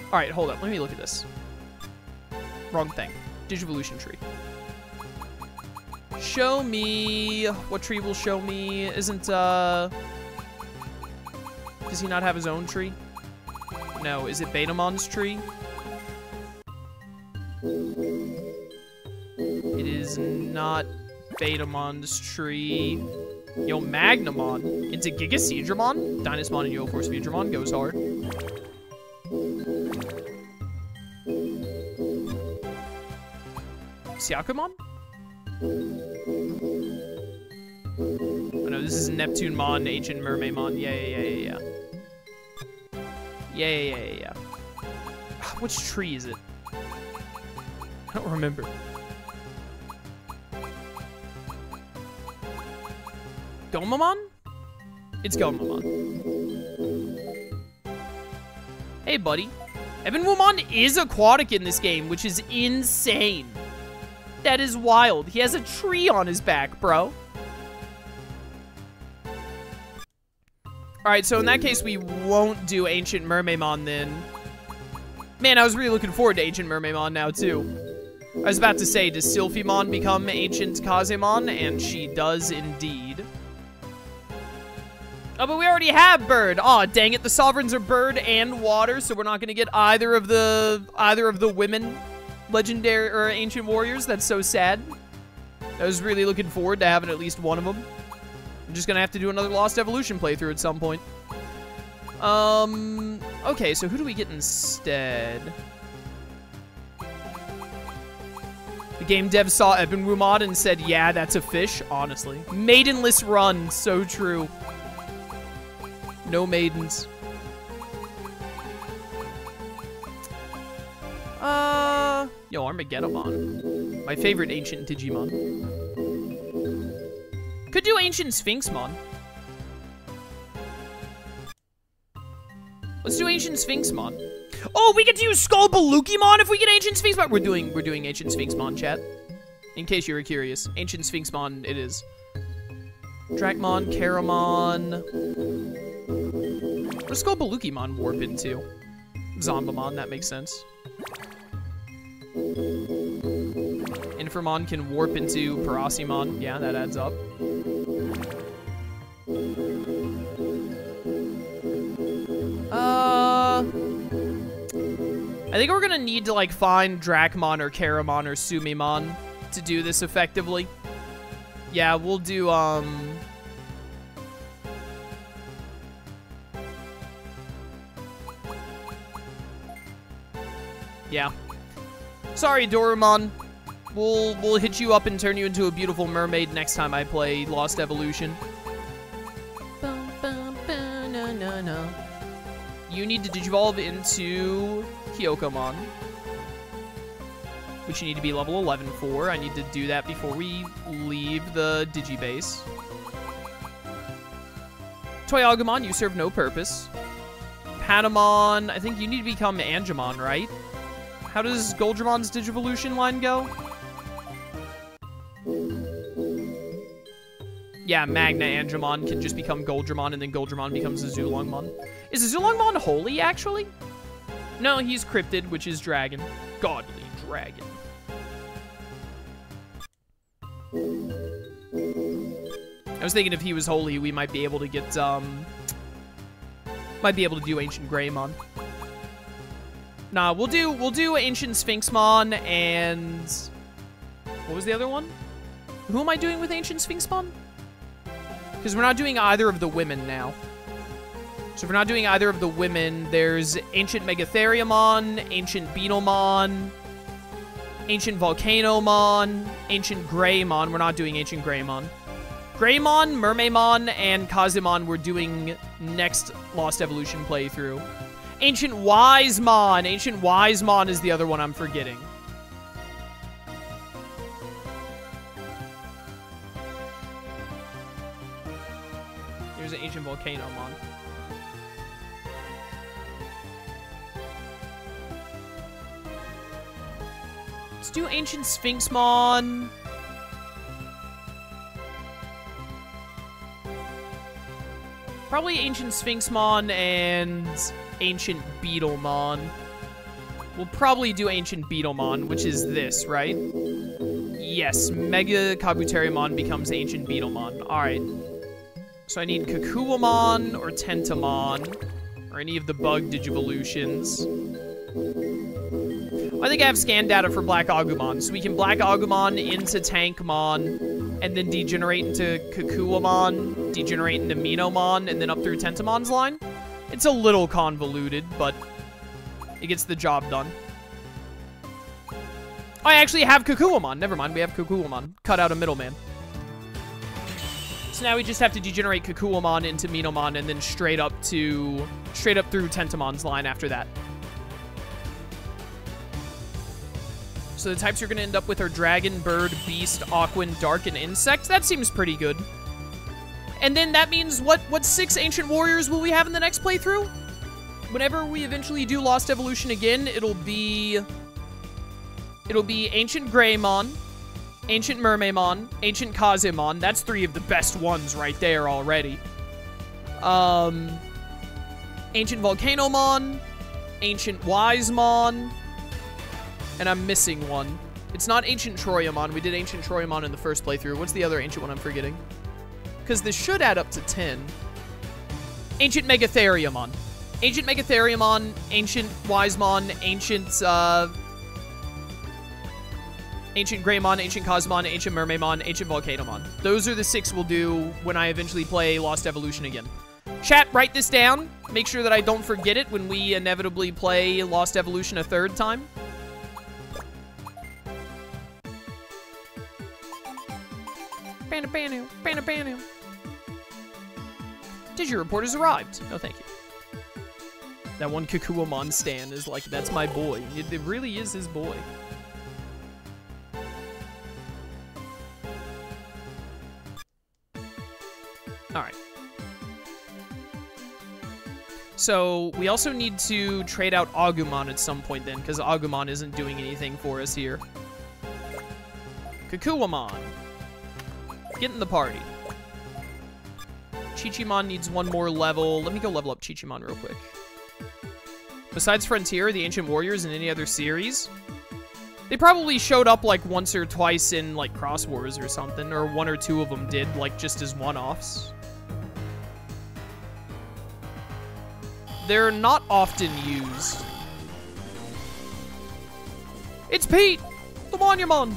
Alright, hold up. Let me look at this. Wrong thing. Digivolution tree. Show me... What tree will show me? Isn't, Does he not have his own tree? No, is it Betamon's tree? It is not Betamon's tree. Yo, Magnamon into Gigaseedramon? Dynasmon and Yo Force Feedramon goes hard. Syakumon? Oh no, this is Neptunemon, Ancient Mermaidmon. Yeah. Yeah. Which tree is it? I don't remember. Gomamon? It's Gomamon. Hey, buddy. Ebenwomon is aquatic in this game, which is insane. That is wild. He has a tree on his back, bro. Alright, so in that case, we won't do Ancient Mermaidmon then. Man, I was really looking forward to Ancient Mermaidmon now, too. I was about to say, does Sylphimon become Ancient Kazemon? And she does indeed. Oh, but we already have Bird. Aw, dang it. The Sovereigns are Bird and Water, so we're not going to get either of the women legendary or ancient warriors. That's so sad. I was really looking forward to having at least one of them. I'm just going to have to do another Lost Evolution playthrough at some point. Okay, so who do we get instead? The game dev saw Ebenwomon and said, yeah, that's a fish, honestly. Maidenless Run, so true. No maidens. Yo, Armageddon. My favorite ancient Digimon. Could do Ancient Sphinxmon. Let's do Ancient Sphinxmon. Oh, we get to use Skullbalukimon if we get Ancient Sphinxmon. We're doing Ancient Sphinxmon, chat. In case you were curious. Ancient Sphinxmon it is. Dracmon, Karamon. Where's Skullbalukimon warp into? Zombamon, that makes sense. Infamon can warp into Parasimon. Yeah, that adds up. I think we're gonna need to, like, find Dracmon or Karamon or Sumimon to do this effectively. Yeah, we'll do, yeah. Sorry, Dorumon. We'll hit you up and turn you into a beautiful mermaid next time I play Lost Evolution. You need to digivolve into Hyokomon, which you need to be level 11 for. I need to do that before we leave the Digibase. Toyagumon, you serve no purpose. Patamon, I think you need to become Angemon, right? How does Goldramon's Digivolution line go? Yeah, Magna Angemon can just become Goldramon, and then Goldramon becomes a Zulongmon. Is a Zulongmon holy, actually? No, he's Cryptid, which is Dragon. Godly Dragon. I was thinking if he was holy, we might be able to get, might be able to do Ancient Greymon. Nah, we'll do Ancient Sphinxmon and... What was the other one? Who am I doing with Ancient Sphinxmon? Because we're not doing either of the women now. So if we're not doing either of the women, there's Ancient Megatheriumon, Ancient Beetlemon, Ancient Volcanomon, Ancient Greymon. We're not doing Ancient Greymon. Greymon, Mermaidmon, and Kazemon we're doing next Lost Evolution playthrough. Ancient Wisemon. Ancient Wisemon is the other one I'm forgetting. Here's an Ancient Volcanomon. Let's do Ancient Probably Ancient Sphinxmon and Ancient Beetlemon. We'll probably do Ancient Beetlemon, which is this, right? Yes, Mega Kabuterimon becomes Ancient Beetlemon. Alright. So I need Kakuamon or Tentamon, or any of the bug Digivolutions. I think I have scan data for Black Agumon, so we can Black Agumon into Tankmon, and then degenerate into Kakuamon, degenerate into Minomon, and then up through Tentamon's line. It's a little convoluted, but it gets the job done. I actually have Kakuamon. Never mind, we have Kakuamon. Cut out a middleman. So now we just have to degenerate Kakuamon into Minomon, and then straight up through Tentamon's line after that. So the types you're going to end up with are Dragon, Bird, Beast, Aquan, Dark, and Insect. That seems pretty good. And then that means what 6 Ancient Warriors will we have in the next playthrough? Whenever we eventually do Lost Evolution again, it'll be Ancient Greymon, Ancient Mermaimon, Ancient Kazemon. That's 3 of the best ones right there already. Ancient Volcanomon, Ancient Wisemon, and I'm missing one. It's not Ancient Troyamon. We did Ancient Troyamon in the first playthrough. What's the other ancient one I'm forgetting? Because this should add up to 10. Ancient Megatheriumon. Ancient Megatheriumon, Ancient Wisemon, Ancient Greymon, Ancient Cosmon, Ancient Mermaimon, Ancient Volcanomon. Those are the 6 we'll do when I eventually play Lost Evolution again. Chat, write this down. Make sure that I don't forget it when we inevitably play Lost Evolution a 3rd time. Digireport has arrived. No, thank you. That one Kakuamon stan is like, that's my boy. It really is his boy. Alright. So, we also need to trade out Agumon at some point then, because Agumon isn't doing anything for us here. Kakuamon. Get in the party. Chichimon needs one more level. Let me go level up Chichimon real quick. Besides Frontier, the Ancient Warriors, and any other series, they probably showed up like once or twice in like Cross Wars or something, or 1 or 2 of them did, like just as one-offs. They're not often used. It's Pete! The Monumon!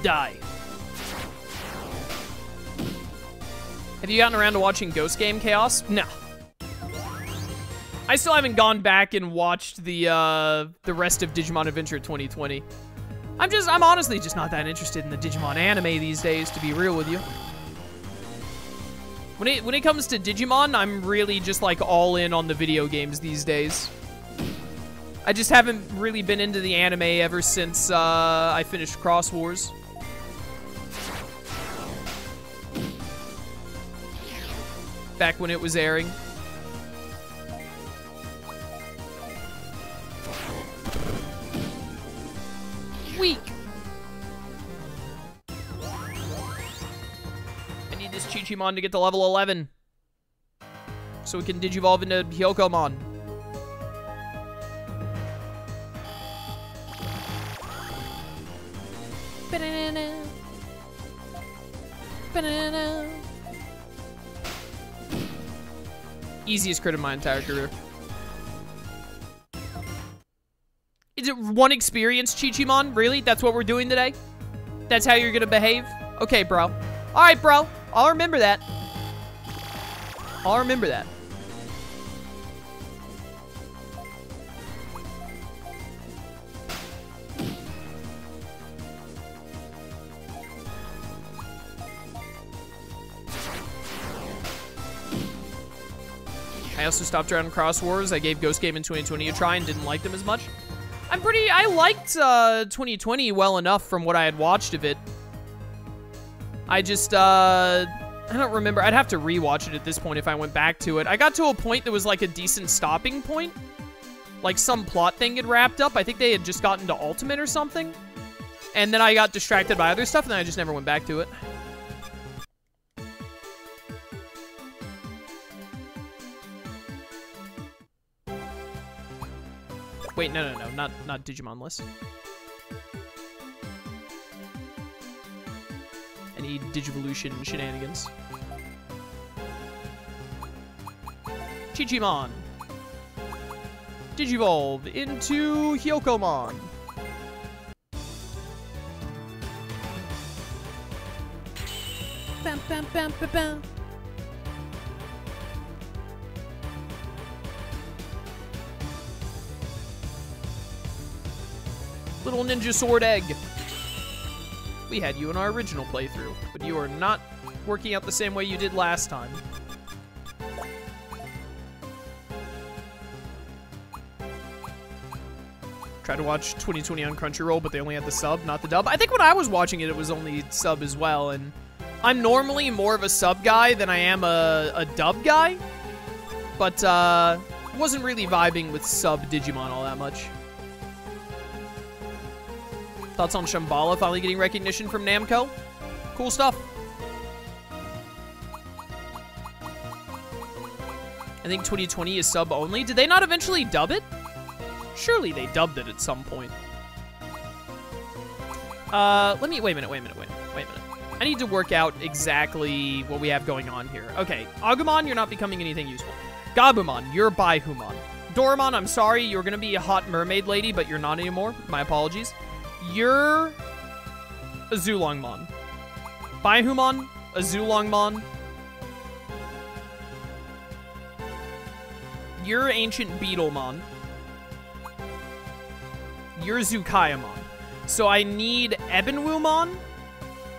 Die. Have you gotten around to watching Ghost Game Chaos? No. I still haven't gone back and watched the rest of Digimon Adventure 2020. I'm honestly just not that interested in the Digimon anime these days, to be real with you. When it comes to Digimon, I'm really just like all in on the video games these days. I just haven't really been into the anime ever since I finished Cross Wars. Back when it was airing. Weak. I need this Chichimon to get to level 11. So we can Digivolve into Hyokomon. Banana. Banana. Easiest crit of my entire career. Is it 1 experience, Chichimon? Really? That's what we're doing today? That's how you're gonna behave? Okay, bro. Alright, bro. I'll remember that. I'll remember that. I also stopped around Cross Wars. I gave Ghost Game in 2020 a try and didn't like them as much. I liked 2020 well enough from what I had watched of it. I just, I don't remember. I'd have to rewatch it at this point if I went back to it. I got to a point that was like a decent stopping point. Like, some plot thing had wrapped up. I think they had just gotten to Ultimate or something. And then I got distracted by other stuff, and then I just never went back to it. Wait, no, not Digimon list. Any Digivolution shenanigans. Chichimon. Digivolve into Hyokomon. Bam, bam, bam, bam, bam. Little Ninja Sword Egg. We had you in our original playthrough, but you are not working out the same way you did last time. Tried to watch 2020 on Crunchyroll, but they only had the sub, not the dub. I think when I was watching it, it was only sub as well, and I'm normally more of a sub guy than I am a dub guy, but wasn't really vibing with sub Digimon all that much. Thoughts on Shambhala finally getting recognition from Namco? Cool stuff. I think 2020 is sub only. Did they not eventually dub it? Surely they dubbed it at some point. Wait a minute. I need to work out exactly what we have going on here. Okay, Agumon, you're not becoming anything useful. Gabumon, you're Baihumon. Doraemon, I'm sorry, you're gonna be a hot mermaid lady, but you're not anymore. My apologies. You're a Zulongmon. Baihumon, a Zulongmon. You're Ancient Beetlemon. You're Zukayamon. So I need Ebenwumon,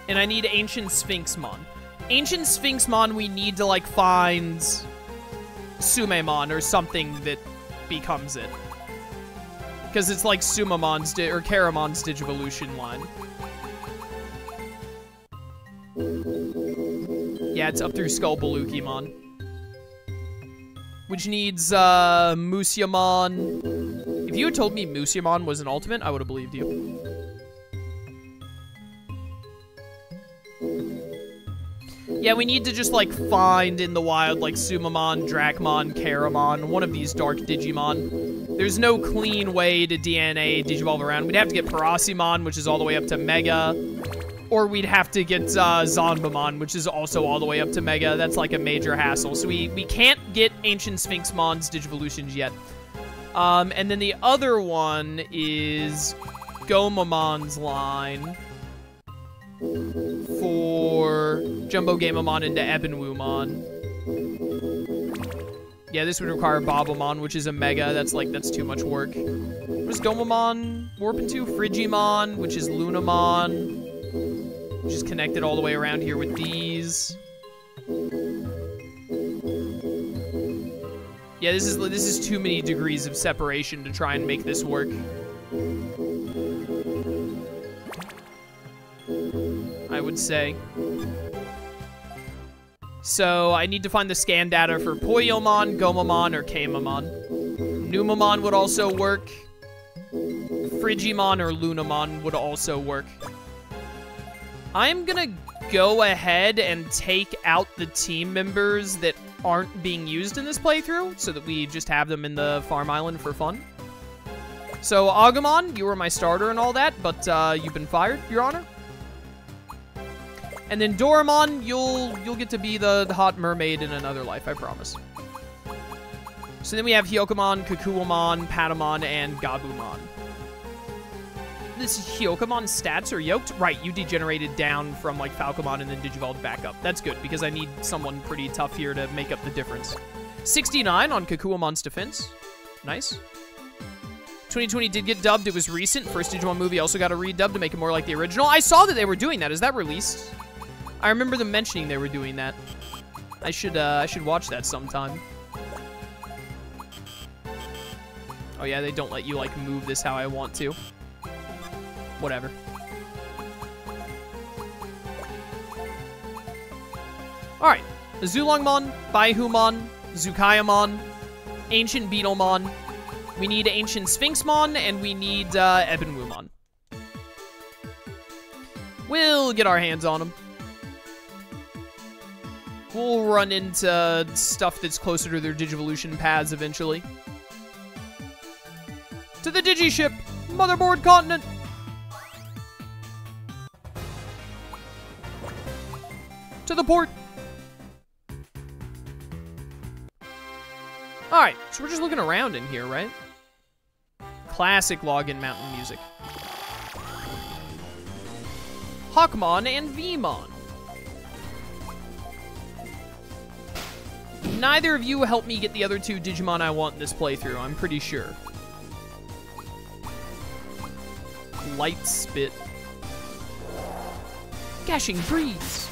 and I need Ancient Sphinxmon. Ancient Sphinxmon, we need to, like, find Sumemon or something that becomes it. Because it's like Sumamon's, or Karamon's Digivolution line. Yeah, it's up through Skullbalukimon. Which needs, Musyamon. If you had told me Musyamon was an ultimate, I would have believed you. Yeah, we need to just, like, find in the wild, like, Sumamon, Dracmon, Karamon, one of these dark Digimon. There's no clean way to DNA Digivolve around. We'd have to get Parasimon, which is all the way up to Mega. Or we'd have to get Zanbamon, which is also all the way up to Mega. That's, like, a major hassle. So we can't get Ancient Sphinxmon's Digivolutions yet. And then the other one is Gomamon's line for Jumbo Gamamon into Ebenwumon. Yeah, this would require Babamon, which is a Mega. That's too much work. What does Gomamon warp into? Frigimon, which is Lunamon, which is connected all the way around here with these. Yeah, this is too many degrees of separation to try and make this work. I would say. So I need to find the scan data for Poyomon, Gomamon, or Kamamon. Numamon would also work. Frigimon or Lunamon would also work. I'm gonna go ahead and take out the team members that aren't being used in this playthrough so that we just have them in the farm island for fun. So Agumon, you were my starter and all that, but you've been fired, Your Honor. And then Doraemon, you'll get to be the hot mermaid in another life, I promise. So then we have Hyokomon, Kakuamon, Patamon, and Gabumon. This Hyokomon stats are yoked? Right, you degenerated down from, like, Falcomon and then Digivolved back up. That's good, because I need someone pretty tough here to make up the difference. 69 on Kakuamon's defense. Nice. 2020 did get dubbed. It was recent. First Digimon movie also got a redub to make it more like the original. I saw that they were doing that. Is that released? I remember them mentioning they were doing that. I should watch that sometime. Oh yeah, they don't let you, like, move this how I want to. Whatever. Alright. Zulongmon, Baihumon, Zukayamon, Ancient Beetlemon, We need Ancient Sphinxmon, and we need Ebonwumon. We'll get our hands on them. We'll run into stuff that's closer to their Digivolution paths eventually. To the Digiship! Motherboard Continent! To the port! Alright, so we're just looking around in here, right? Classic Login Mountain music. Hawkmon and Vmon. Neither of you helped me get the other two Digimon I want in this playthrough, I'm pretty sure. Light Spit. Gashing Breeze.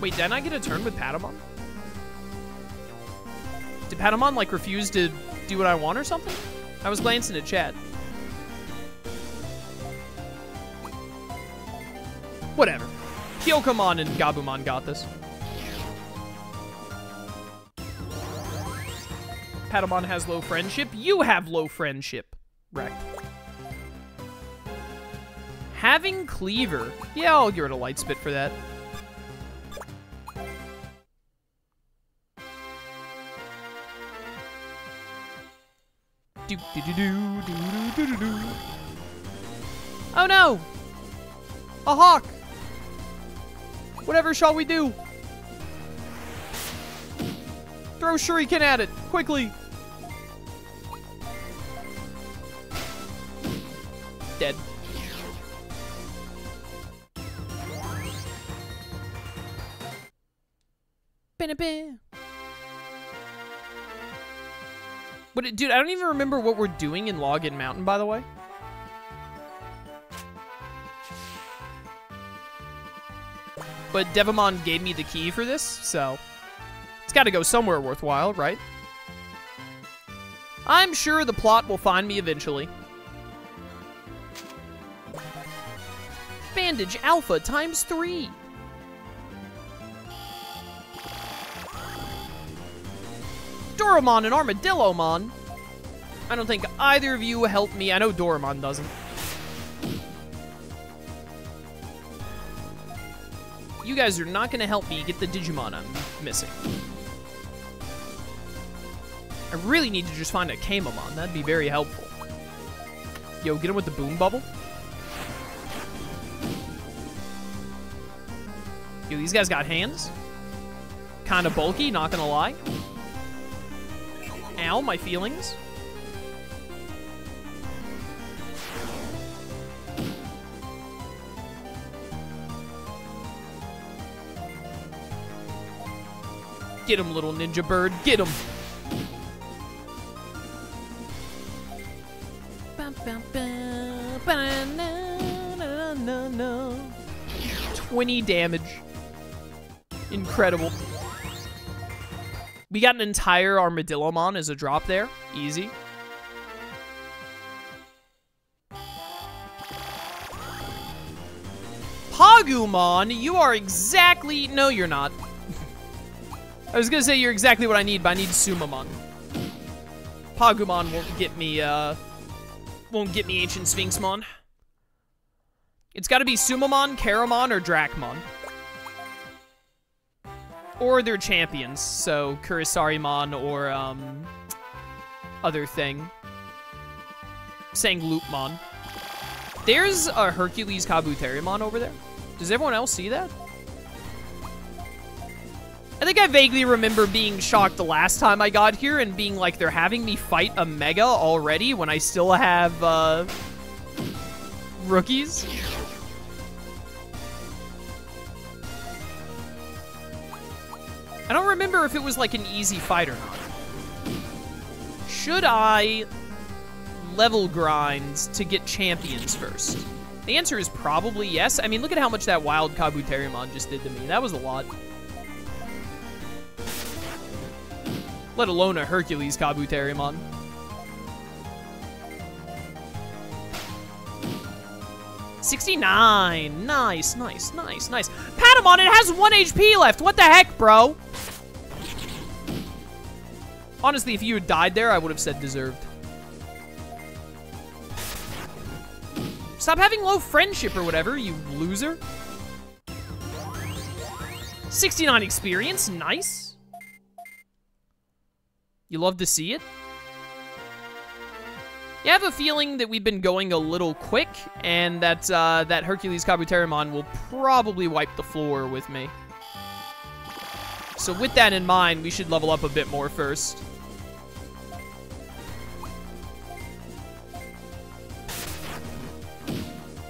Wait, didn't I get a turn with Patamon? Did Patamon, like, refuse to do what I want or something? I was glancing at chat. Whatever. Kyokomon and Gabumon got this. Patamon has low friendship. You have low friendship. Wrecked. Having Cleaver. Yeah, I'll give it a Light Spit for that. Oh no! A hawk! Whatever shall we do? Throw Shuriken at it, quickly! Dead. Ba-da-ba. But, dude, I don't even remember what we're doing in Login Mountain, by the way. But Devamon gave me the key for this, so it's got to go somewhere worthwhile, right? I'm sure the plot will find me eventually. Bandage Alpha ×3. Doramon and Armadillomon. I don't think either of you helped me. I know Doramon doesn't. You guys are not going to help me get the Digimon I'm missing. I really need to just find a Kamamon. That'd be very helpful. Yo, get him with the Boom Bubble. Yo, these guys got hands. Kind of bulky, not gonna lie. Ow, my feelings. Get him, little ninja bird. Get him. 20 damage. Incredible. We got an entire Armadillomon as a drop there. Easy. Pagumon, you are exactly... No, you're not. I was gonna say you're exactly what I need, but I need Sumamon. Pagumon won't get me Ancient Sphinxmon. It's gotta be Sumamon, Karamon, or Dracmon. Or their champions, so Kurisarimon or, other thing. Sangloopmon. There's a Hercules Kabuterimon over there. Does everyone else see that? I think I vaguely remember being shocked the last time I got here and being like, they're having me fight a Mega already when I still have, rookies. I don't remember if it was like an easy fight or not. Should I level grind to get champions first? The answer is probably yes. I mean, look at how much that wild Kabuterimon just did to me. That was a lot. Let alone a Hercules Kabuterimon. 69. Nice, nice, nice, nice. Patamon, it has 1 HP left. What the heck, bro? Honestly, if you had died there, I would have said deserved. Stop having low friendship or whatever, you loser. 69 experience, nice. You love to see it. You have a feeling that we've been going a little quick, and that that Hercules Kabuterimon will probably wipe the floor with me. So with that in mind, we should level up a bit more first.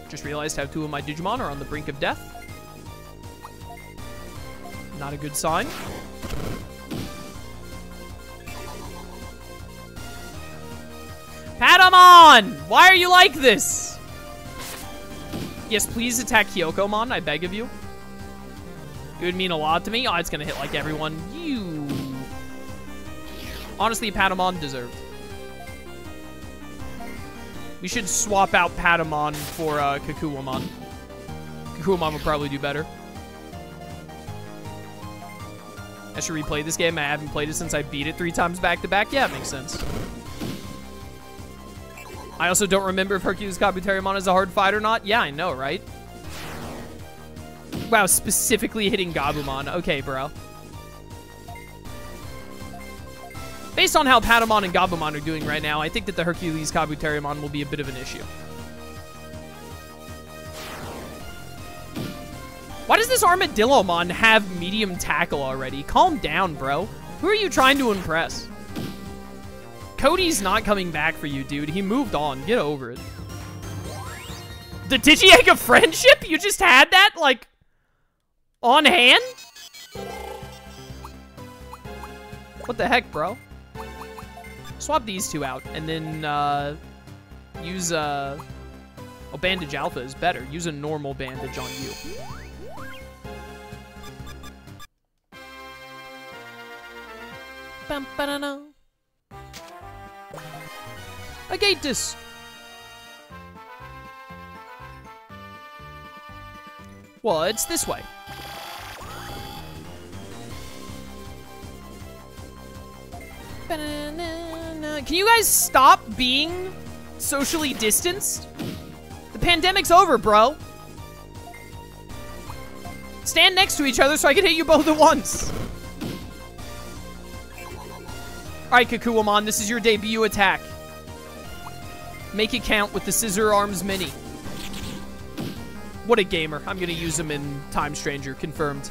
Just realized how 2 of my Digimon are on the brink of death. Not a good sign. Patamon! Why are you like this? Yes, please attack Hyokomon, I beg of you. It would mean a lot to me. Oh, it's gonna hit like everyone. You. Honestly, Patamon deserved. We should swap out Patamon for Kakuamon. Kakuamon would probably do better. I should replay this game. I haven't played it since I beat it 3 times back-to-back. Yeah, it makes sense. I also don't remember if Hercules Kabuterimon is a hard fight or not. Yeah, I know, right? Wow, specifically hitting Gabumon. Okay, bro. Based on how Patamon and Gabumon are doing right now, I think that the Hercules Kabuterimon will be a bit of an issue. Why does this Armadillomon have medium tackle already? Calm down, bro. Who are you trying to impress? Cody's not coming back for you, dude. He moved on. Get over it. The Digi-Egg of Friendship? You just had that, like, on hand? What the heck, bro? Swap these 2 out, and then, use, oh, Bandage Alpha is better. Use a normal bandage on you. Bum-ba-da-da. A gate disc. Well, it's this way. Can you guys stop being socially distanced? The pandemic's over, bro. Stand next to each other so I can hit you both at once. Alright, Kakuamon, this is your debut attack. Make it count with the Scissor Arms Mini. What a gamer. I'm gonna use him in Time Stranger, confirmed.